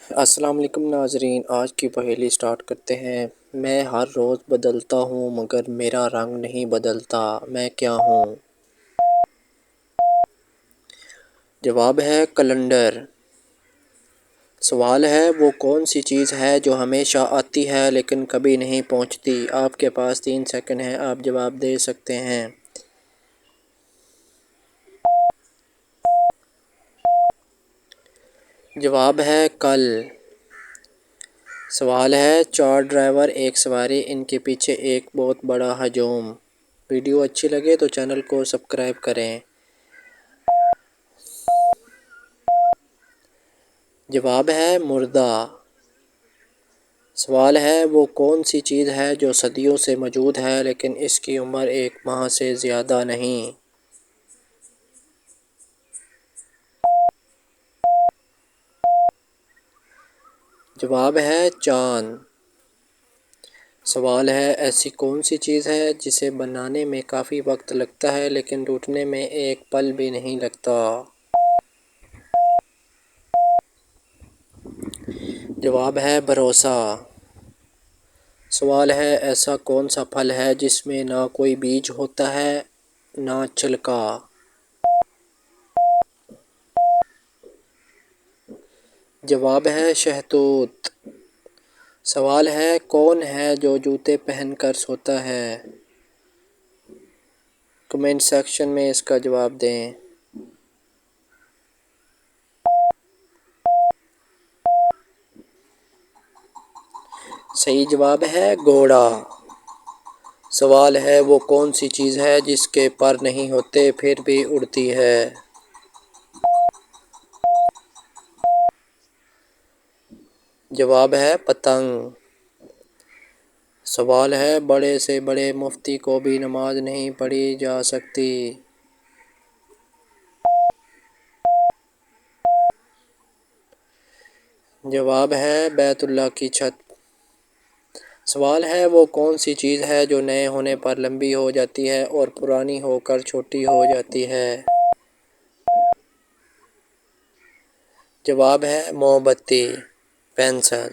السلام علیکم ناظرین، آج کی پہیلی سٹارٹ کرتے ہیں۔ میں ہر روز بدلتا ہوں مگر میرا رنگ نہیں بدلتا، میں کیا ہوں؟ جواب ہے کیلنڈر۔ سوال ہے وہ کون سی چیز ہے جو ہمیشہ آتی ہے لیکن کبھی نہیں پہنچتی؟ آپ کے پاس 3 سیکنڈ ہیں، آپ جواب دے سکتے ہیں۔ جواب ہے کل۔ سوال ہے 4 ڈرائیور ایک سواری، ان کے پیچھے ایک بہت بڑا ہجوم۔ ویڈیو اچھی لگے تو چینل کو سبسکرائب کریں۔ جواب ہے مردہ۔ سوال ہے وہ کون سی چیز ہے جو صدیوں سے موجود ہے لیکن اس کی عمر 1 ماہ سے زیادہ نہیں؟ جواب ہے چاند۔ سوال ہے ایسی کون سی چیز ہے جسے بنانے میں کافی وقت لگتا ہے لیکن ٹوٹنے میں ایک پل بھی نہیں لگتا؟ جواب ہے بھروسہ۔ سوال ہے ایسا کون سا پھل ہے جس میں نہ کوئی بیج ہوتا ہے نہ چھلکا؟ جواب ہے شہتوت۔ سوال ہے کون ہے جو جوتے پہن کر سوتا ہے؟ کمنٹ سیکشن میں اس کا جواب دیں۔ صحیح جواب ہے گھوڑا۔ سوال ہے وہ کون سی چیز ہے جس کے پر نہیں ہوتے پھر بھی اڑتی ہے؟ جواب ہے پتنگ۔ سوال ہے بڑے سے بڑے مفتی کو بھی نماز نہیں پڑھی جا سکتی؟ جواب ہے بیت اللہ کی چھت۔ سوال ہے وہ کون سی چیز ہے جو نئے ہونے پر لمبی ہو جاتی ہے اور پرانی ہو کر چھوٹی ہو جاتی ہے؟ جواب ہے موم بتی، پینسل۔